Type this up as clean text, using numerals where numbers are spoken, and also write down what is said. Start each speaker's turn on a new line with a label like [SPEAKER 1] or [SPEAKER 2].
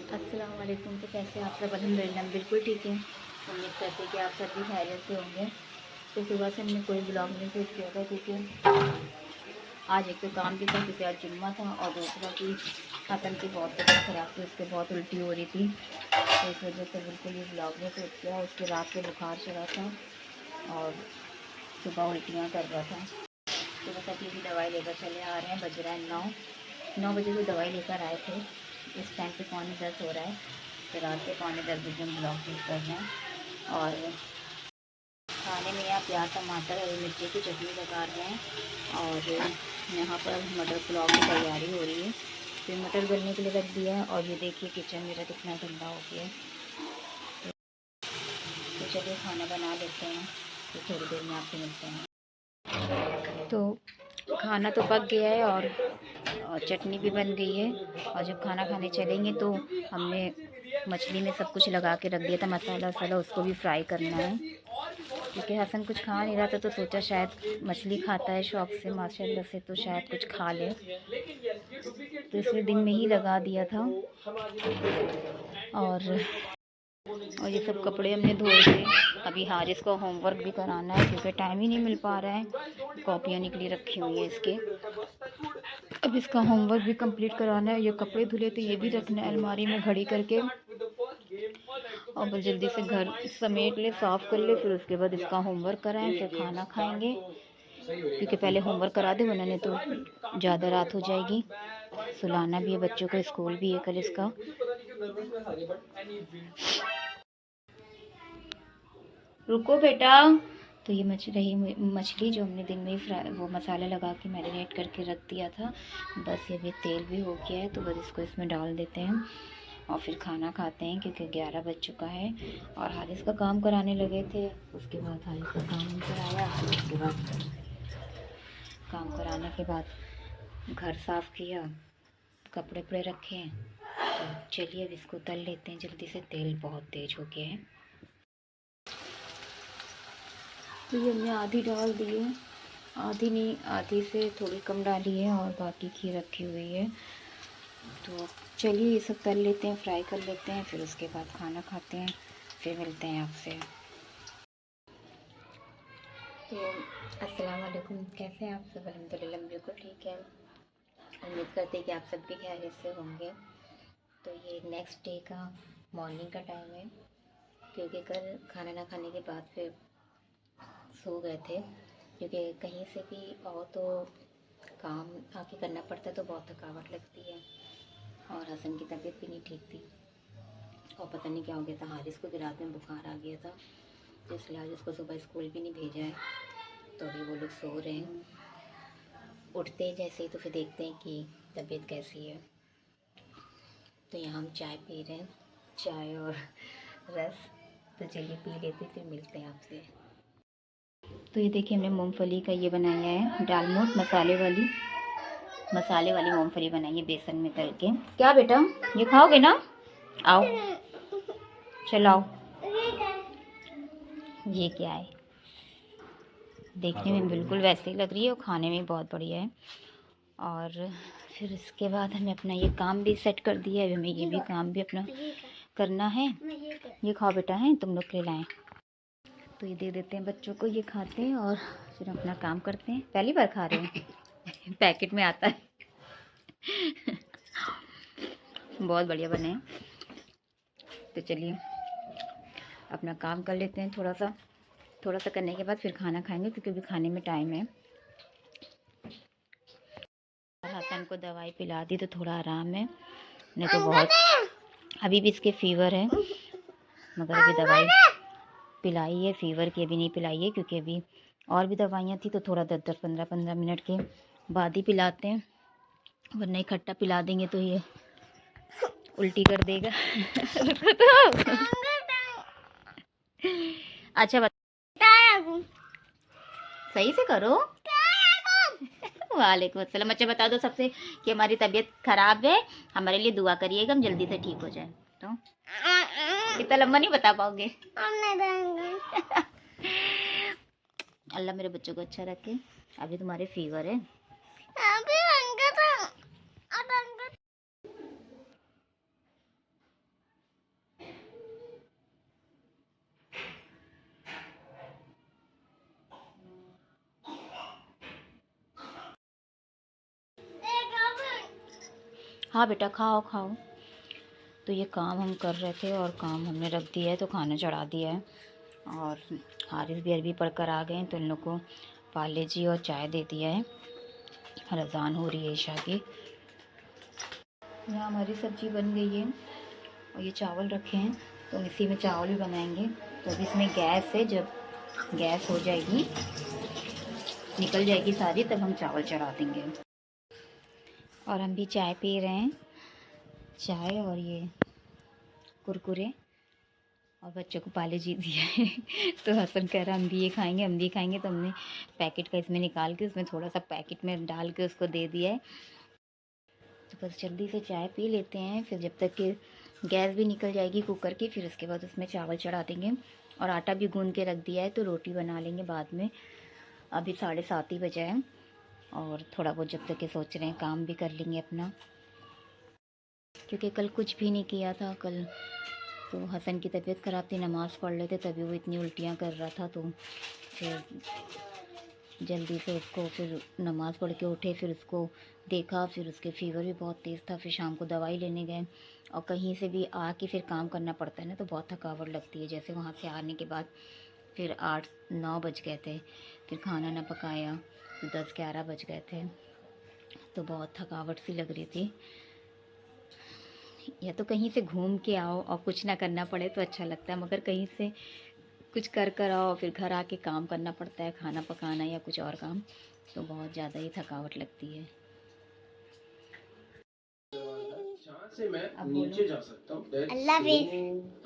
[SPEAKER 1] अस्सलाम वालेकुम। तो कैसे आप सब? अल्हम्दुलिल्लाह हम बिल्कुल ठीक हैं। उम्मीद करते हैं कि आप सब भी खैरियत से होंगे। तो सुबह से हमने कोई ब्लॉग नहीं शूट किया था क्योंकि आज एक तो काम भी था क्योंकि आज जुम्मा था, और दूसरा कि हसन की बहुत तबीयत ख़राब थी, उसके बहुत उल्टी हो रही थी, तो इस वजह से बिल्कुल ही ब्लॉग नहीं शूट किया। उसके रात को बुखार चढ़ा था और सुबह उल्टियाँ कर रहा था। तो बस अभी भी दवाई लेकर चले आ रहे हैं। बज रहा है 9 बजे को दवाई लेकर आए थे। इस टाइम पे 9:45 हो रहा है। तो रात के 9:45 बजे हम ब्लॉग शूट कर रहे हैं। और खाने में यहाँ प्याज टमाटर हरी मिर्ची की चटनी लगा रहे हैं, और यहाँ पर मटर पुलाव की तैयारी हो रही है। फिर मटर गलने के लिए रख दिया है, और ये देखिए किचन मेरा कितना गंदा हो गया है। तो चलिए खाना बना लेते हैं, तो थोड़ी देर में आपसे मिलते हैं। तो खाना तो पक गया है और चटनी भी बन गई है। और जब खाना खाने चलेंगे तो हमने मछली में सब कुछ लगा के रख दिया था, मसाला वसाला, उसको भी फ्राई करना है। क्योंकि हसन कुछ खा नहीं रहा था तो सोचा शायद मछली खाता है शौक़ से माशाल्लाह से, तो शायद कुछ खा ले, तो इसलिए दिन में ही लगा दिया था। और ये सब कपड़े हमने धोए थे। अभी हारिस को होमवर्क भी कराना है क्योंकि टाइम ही नहीं मिल पा रहा है। कॉपियाँ निकली रखी हुई हैं इसके, अब इसका होमवर्क भी कंप्लीट कराना है। ये कपड़े धुले थे, ये भी रखना है अलमारी में घड़ी करके, और बस जल्दी से घर समेट ले, साफ़ कर ले, फिर उसके बाद इसका होमवर्क कराएं, फिर खाना खाएंगे। क्योंकि पहले होमवर्क करा दे वरना नहीं तो ज़्यादा रात हो जाएगी। सुलाना भी है बच्चों को, स्कूल भी है कल इसका। रुको बेटा। तो ये मछली जो हमने दिन में ही फ्राई वो मसाला लगा के मैरिनेट करके रख दिया था, बस ये भी तेल भी हो गया है, तो बस इसको इसमें डाल देते हैं और फिर खाना खाते हैं क्योंकि 11 बज चुका है। और हारिस का काम कराने लगे थे, उसके बाद हारिस का काम कराया, फिर उसके बाद काम कराने के बाद घर साफ़ किया, कपड़े वपड़े रखे हैं। तो चलिए अब इसको तल लेते हैं जल्दी से, तेल बहुत तेज़ हो गया है। तो ये हमने आधी डाल दी है, आधी नहीं, आधी से थोड़ी कम डाली है, और बाकी घी रखी हुई है। तो चलिए ये सब तल लेते हैं, फ्राई कर लेते हैं, फिर उसके बाद खाना खाते हैं, फिर मिलते हैं आपसे। तो अस्सलाम वालेकुम, कैसे हैं आप सब? अल्हम्दुलिल्लाह बिल्कुल ठीक है। उम्मीद करते हैं कि आप सब भी खैरियत से होंगे। तो ये नेक्स्ट डे का मॉर्निंग का टाइम है, क्योंकि कल खाना ना खाने के बाद फिर सो गए थे, क्योंकि कहीं से भी आओ तो काम आके करना पड़ता है, तो बहुत थकावट लगती है। और हसन की तबीयत भी नहीं ठीक थी, और पता नहीं क्या हो गया था, हारिस को भी रात में बुखार आ गया था, तो इसलिए आज उसको सुबह स्कूल भी नहीं भेजा है। तो अभी वो लोग सो रहे हैं, उठते ही जैसे ही तो फिर देखते हैं कि तबीयत कैसी है। तो यहाँ हम चाय पी रहे हैं, चाय और रस। तो चलिए पी लेते, फिर मिलते हैं आपसे। तो ये देखिए हमने मूंगफली का ये बनाया है दालमोट, मसाले वाली मूंगफली बनाई है बेसन में तल के। क्या बेटा, ये खाओगे ना? आओ, चलो आओ। ये क्या है? देखने में बिल्कुल वैसे ही लग रही है और खाने में बहुत बढ़िया है। और फिर इसके बाद हमें अपना ये काम भी सेट कर दिया है, हमें ये भी काम भी अपना करना है। ये खाओ बेटा, है तुम लोग के लाएँ। तो ये दे देते हैं बच्चों को, ये खाते हैं और फिर अपना काम करते हैं। पहली बार खा रहे हैं पैकेट में आता है बहुत बढ़िया बने हैं। तो चलिए अपना काम कर लेते हैं, थोड़ा सा करने के बाद फिर खाना खाएंगे, क्योंकि अभी खाने में टाइम है। हसन को दवाई पिला दी तो थोड़ा आराम है, नहीं तो बहुत, अभी भी इसके फीवर है, मगर अभी दवाई पिलाई है, फीवर की अभी नहीं पिलाई है, क्योंकि अभी और भी दवाइयाँ थी, तो थोड़ा 10-10 15-15 मिनट के बाद ही पिलाते हैं, वरना इकट्ठा पिला देंगे तो ये उल्टी कर देगा अच्छा सही से करो वालेकुम अस्सलाम। अच्छा बता दो सबसे कि हमारी तबीयत ख़राब है, हमारे लिए दुआ करिएगा, हम जल्दी से ठीक हो जाए। तो इतना लंबा नहीं बता पाओगे अल्लाह मेरे बच्चों को अच्छा रखे। अभी तुम्हारे फीवर है, हाँ बेटा, खाओ खाओ। तो ये काम हम कर रहे थे और काम हमने रख दिया है, तो खाना चढ़ा दिया है। और हारिस भी अरबी पढ़कर आ गए हैं, तो इन लोग को पार्ले जी और चाय दे दिया है। रज़ान हो रही है ईशा की। यहाँ हमारी सब्ज़ी बन गई है और ये चावल रखे हैं, तो इसी में चावल भी बनाएंगे। तो अभी इसमें गैस है, जब गैस हो जाएगी, निकल जाएगी सारी, तब हम चावल चढ़ा देंगे। और हम भी चाय पी रहे हैं, चाय और ये कुरकुरे, और बच्चों को पाले जी दिया है। तो हसन कह रहा हम भी ये खाएंगे, हम भी खाएंगे। तो हमने पैकेट का इसमें निकाल के उसमें थोड़ा सा पैकेट में डाल के उसको दे दिया है। तो बस जल्दी से चाय पी लेते हैं, फिर जब तक कि गैस भी निकल जाएगी कुकर की, फिर उसके बाद उसमें चावल चढ़ा देंगे। और आटा भी गूंद के रख दिया है, तो रोटी बना लेंगे बाद में। अभी 7:30 ही बजा है, और थोड़ा बहुत जब तक के सोच रहे हैं काम भी कर लेंगे अपना, क्योंकि कल कुछ भी नहीं किया था। कल तो हसन की तबीयत ख़राब थी, नमाज़ पढ़ लेते तभी वो इतनी उल्टियाँ कर रहा था। तो फिर जल्दी से उसको, फिर नमाज़ पढ़ के उठे, फिर उसको देखा, फिर उसके फ़ीवर भी बहुत तेज़ था। फिर शाम को दवाई लेने गए, और कहीं से भी आके फिर काम करना पड़ता है ना, तो बहुत थकावट लगती है। जैसे वहाँ से आने के बाद फिर 8-9 बज गए थे, फिर खाना ना पकाया, फिर 10-11 बज गए थे, तो बहुत थकावट सी लग रही थी। या तो कहीं से घूम के आओ और कुछ ना करना पड़े तो अच्छा लगता है, मगर कहीं से कुछ कर कर आओ, फिर घर आके काम करना पड़ता है, खाना पकाना या कुछ और काम, तो बहुत ज़्यादा ही थकावट लगती है।
[SPEAKER 2] जहाँ से मैं
[SPEAKER 1] अब
[SPEAKER 2] नीचे
[SPEAKER 1] बोलो।
[SPEAKER 2] जा सकता हूँ। अल्लाह हाफिज़।